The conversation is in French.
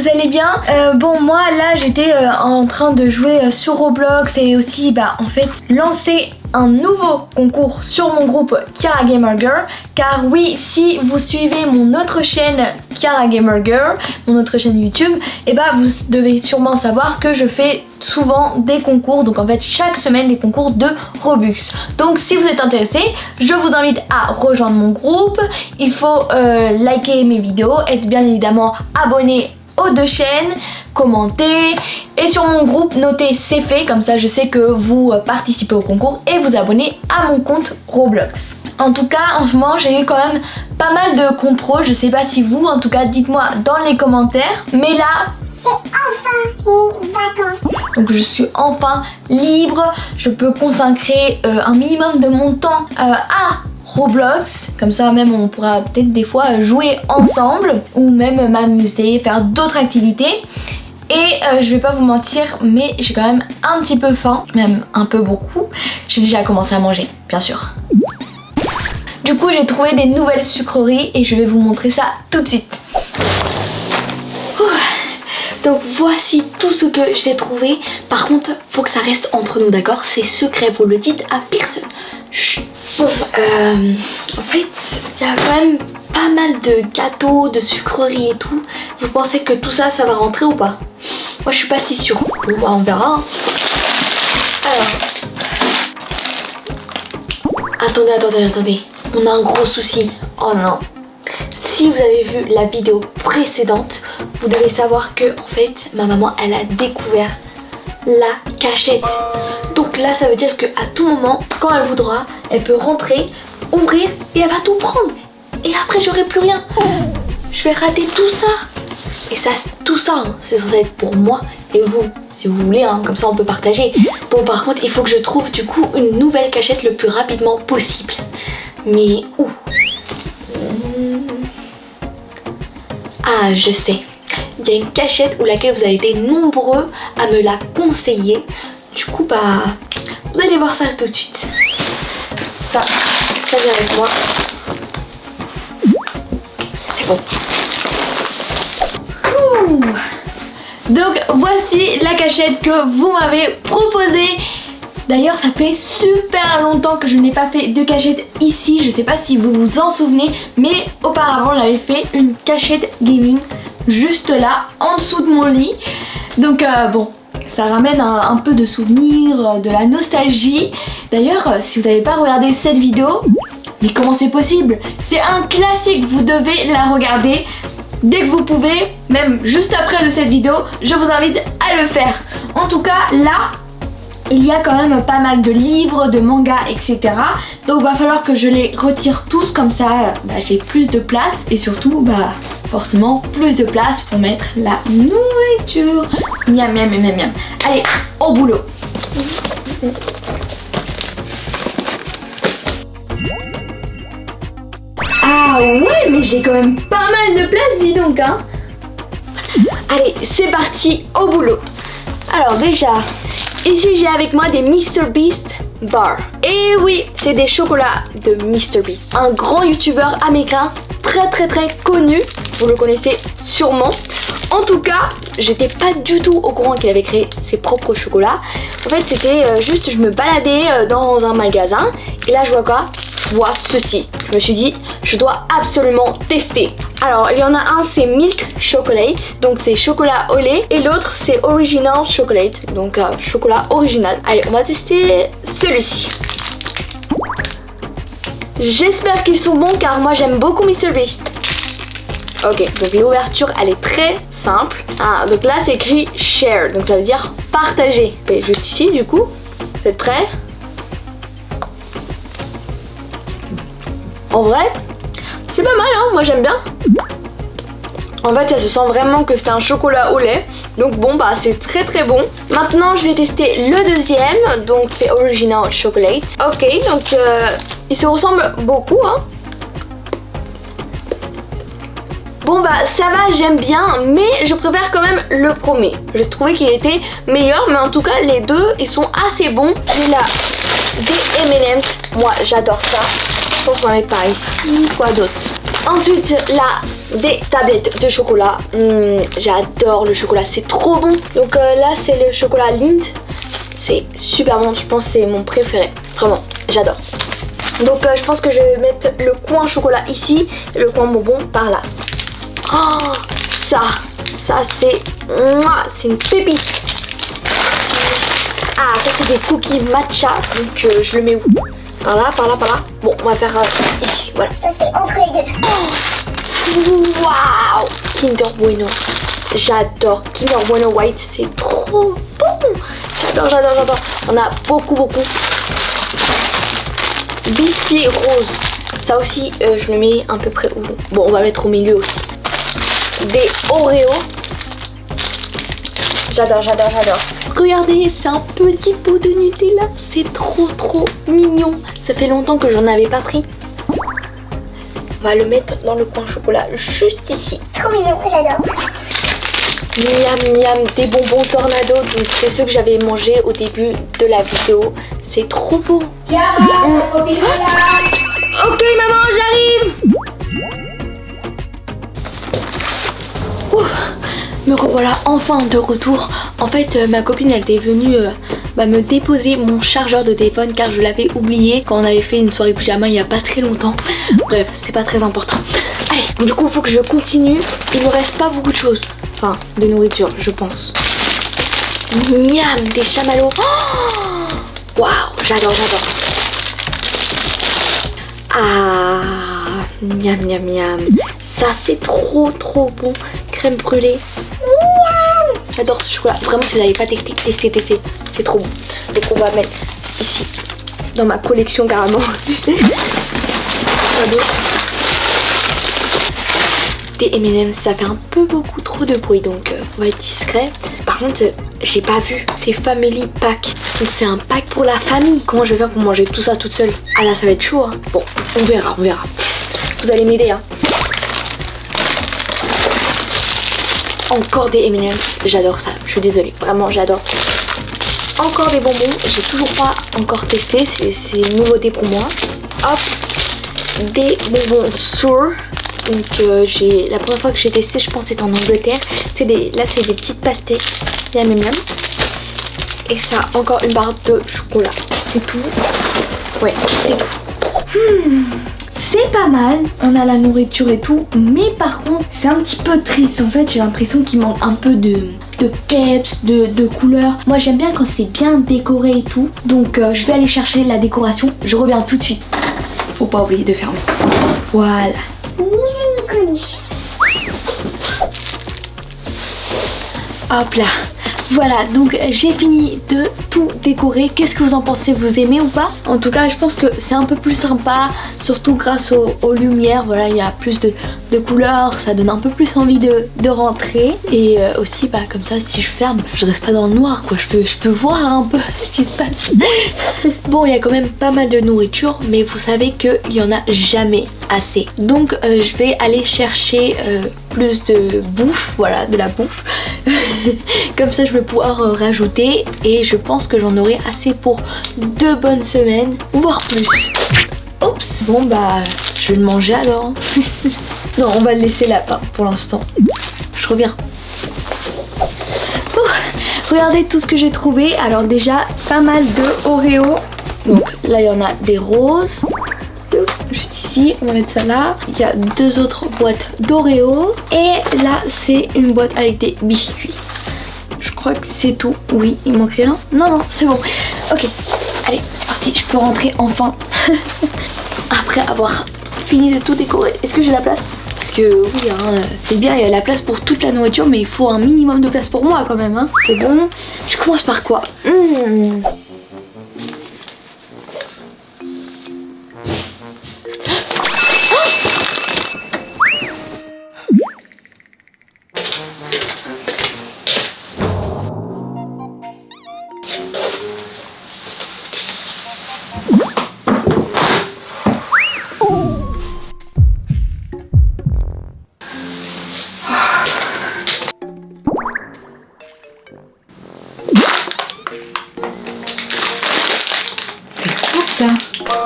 vous allez bien. Bon, moi là j'étais en train de jouer sur Roblox et aussi en fait lancer un nouveau concours sur mon groupe Kiara Gamer Girl. Car oui, si vous suivez mon autre chaîne Kiara Gamer Girl, mon autre chaîne YouTube, vous devez sûrement savoir que je fais souvent des concours, donc en fait chaque semaine des concours de Robux. Donc si vous êtes intéressé, je vous invite à rejoindre mon groupe. Il faut liker mes vidéos, être bien évidemment abonné aux deux chaînes, commenter et sur mon groupe noter c'est fait, comme ça je sais que vous participez au concours et vous abonnez à mon compte Roblox. En tout cas en ce moment j'ai eu quand même pas mal de contrôles, je sais pas si vous, en tout cas dites-moi dans les commentaires, mais là c'est enfin mes vacances. Donc je suis enfin libre, je peux consacrer un minimum de mon temps à Roblox, comme ça même on pourra peut-être des fois jouer ensemble ou même m'amuser, faire d'autres activités. Et je vais pas vous mentir, mais j'ai quand même un petit peu faim, même un peu beaucoup. J'ai déjà commencé à manger, bien sûr. Du coup j'ai trouvé des nouvelles sucreries et je vais vous montrer ça tout de suite. Donc voici tout ce que j'ai trouvé. Par contre, faut que ça reste entre nous, d'accord? C'est secret, vous le dites à personne. Chut. Bon, en fait, il y a quand même pas mal de gâteaux, de sucreries et tout. Vous pensez que tout ça, ça va rentrer ou pas? Moi, je suis pas si sûre. Bon, on verra. Hein. Alors, attendez. On a un gros souci. Oh non. Si vous avez vu la vidéo précédente, vous devez savoir que en fait ma maman elle a découvert la cachette. Donc là ça veut dire qu'à tout moment, quand elle voudra, elle peut rentrer, ouvrir et elle va tout prendre. Et après j'aurai plus rien. Je vais rater tout ça. Et ça, tout ça, c'est censé être pour moi et vous, si vous voulez, comme ça on peut partager. Bon par contre il faut que je trouve du coup une nouvelle cachette le plus rapidement possible. Mais où? Ah, je sais. Il y a une cachette où laquelle vous avez été nombreux à me la conseiller. Du coup, vous allez voir ça tout de suite. Ça vient avec moi. C'est bon. Ouh. Donc, voici la cachette que vous m'avez proposée. D'ailleurs, ça fait super longtemps que je n'ai pas fait de cachette ici. Je sais pas si vous vous en souvenez, mais auparavant, j'avais fait une cachette gaming juste là, en dessous de mon lit. Donc bon, ça ramène un peu de souvenirs, de la nostalgie. D'ailleurs, si vous n'avez pas regardé cette vidéo, mais comment c'est possible? C'est un classique, vous devez la regarder dès que vous pouvez, même juste après de cette vidéo. Je vous invite à le faire. En tout cas, là, il y a quand même pas mal de livres, de mangas, etc. Donc va falloir que je les retire tous, comme ça j'ai plus de place. Et surtout, forcément, plus de place pour mettre la nourriture. Miam, miam, miam, miam. Allez, au boulot. Ah ouais, mais j'ai quand même pas mal de place, dis donc, hein. Allez, c'est parti, au boulot. Alors déjà... ici j'ai avec moi des Mr Beast Bar. Et oui, c'est des chocolats de Mr Beast, un grand youtubeur américain très connu. Vous le connaissez sûrement. En tout cas, j'étais pas du tout au courant qu'il avait créé ses propres chocolats. En fait, c'était juste, je me baladais dans un magasin et là je vois quoi? Je vois ceci. Je me suis dit, je dois absolument tester. Alors, il y en a un, c'est Milk Chocolate, donc c'est chocolat au lait, et l'autre c'est Original Chocolate, donc chocolat original. Allez, on va tester celui-ci. J'espère qu'ils sont bons car moi j'aime beaucoup Mr Beast. Ok, donc l'ouverture elle est très simple. Donc là c'est écrit share, donc ça veut dire partager. Et juste ici du coup, vous êtes prêts? En vrai, c'est pas mal, moi j'aime bien. En fait, ça se sent vraiment que c'est un chocolat au lait. Donc bon, c'est très bon. Maintenant, je vais tester le deuxième. Donc c'est Original Chocolate. Ok, donc ils se ressemblent beaucoup, Bon ça va, j'aime bien, mais je préfère quand même le premier. Je trouvais qu'il était meilleur, mais en tout cas les deux ils sont assez bons. J'ai là des M&M's, moi j'adore ça. Je pense qu'on va mettre par ici, quoi d'autre. Ensuite la des tablettes de chocolat. J'adore le chocolat, c'est trop bon. Donc là c'est le chocolat Lindt. C'est super bon, je pense que c'est mon préféré. Vraiment, j'adore. Donc je pense que je vais mettre le coin chocolat ici, et le coin bonbon par là. Oh, ça c'est une pépite. Ah, ça c'est des cookies matcha. Donc je le mets où? Par là, par là, par là. Bon, on va faire ici, voilà. Ça c'est entre les deux. Waouh, Kinder Bueno. J'adore Kinder Bueno White, c'est trop bon. J'adore, j'adore, j'adore. On a beaucoup. Biscuit rose. Ça aussi, je le mets à peu près où? Bon, on va mettre au milieu aussi. Des Oreos. J'adore. Regardez, c'est un petit pot de Nutella. C'est trop mignon. Ça fait longtemps que j'en avais pas pris. On va le mettre dans le coin chocolat, juste ici. Trop mignon, j'adore. Miam, des bonbons Tornado. Donc c'est ceux que j'avais mangé au début de la vidéo. C'est trop beau. Ok maman, j'arrive. Me revoilà enfin de retour. En fait ma copine elle était venue me déposer mon chargeur de téléphone car je l'avais oublié quand on avait fait une soirée pyjama il y a pas très longtemps. Bref, c'est pas très important. Allez, du coup il faut que je continue. Il me reste pas beaucoup de choses. Enfin, de nourriture je pense. Miam, des chamallows. Waouh, j'adore. Ah, miam. Ça c'est trop bon. Crème brûlée. J'adore ce chocolat. Vraiment, si vous n'avez pas testé, c'est trop bon. Donc on va mettre ici dans ma collection carrément. Des M&M's, ça fait un peu beaucoup trop de bruit, donc on va être discret. Par contre, j'ai pas vu, c'est Family Pack. Donc c'est un pack pour la famille. Comment je vais faire pour manger tout ça toute seule? Ah là, ça va être chaud. Hein. Bon, on verra. Vous allez m'aider, hein. Encore des M&M's, j'adore ça, je suis désolée, vraiment j'adore. Encore des bonbons, j'ai toujours pas encore testé, c'est une nouveauté pour moi. Hop, des bonbons Sour. Donc la première fois que j'ai testé, je pense c'était en Angleterre. Là c'est des petites pastèques, miam. Et ça, encore une barre de chocolat, c'est tout. Ouais, c'est tout. C'est pas mal, on a la nourriture et tout, mais par contre c'est un petit peu triste. En fait j'ai l'impression qu'il manque un peu de peps, de couleurs. Moi j'aime bien quand c'est bien décoré et tout. Donc je vais aller chercher la décoration, je reviens tout de suite. Faut pas oublier de fermer. Voilà. Ni vu ni connu. Hop là. Voilà, donc j'ai fini de tout décorer. Qu'est-ce que vous en pensez? Vous aimez ou pas? En tout cas, je pense que c'est un peu plus sympa, surtout grâce aux lumières. Voilà, il y a plus de couleurs, ça donne un peu plus envie de rentrer. Et aussi, comme ça, si je ferme, je reste pas dans le noir, quoi. Je peux voir un peu ce qui se passe. Bon, il y a quand même pas mal de nourriture, mais vous savez qu'il y en a jamais assez. Donc, je vais aller chercher plus de bouffe, voilà, de la bouffe. Comme ça je vais pouvoir rajouter et je pense que j'en aurai assez pour 2 bonnes semaines, voire plus. Oups, bon je vais le manger alors. Non, on va le laisser là-bas pour l'instant. Je reviens. Regardez tout ce que j'ai trouvé. Alors déjà pas mal de Oreos. Donc là il y en a des roses. Juste ici, on va mettre ça là. Il y a 2 autres boîtes d'Oreo. Et là c'est une boîte avec des biscuits. Je crois que c'est tout. Oui, il manque rien. Non, c'est bon. Ok, allez, c'est parti. Je peux rentrer enfin. Après avoir fini de tout décorer. Est-ce que j'ai la place? Parce que oui, c'est bien, il y a la place pour toute la nourriture, mais il faut un minimum de place pour moi quand même. C'est bon. Je commence par quoi? C'est quoi ça?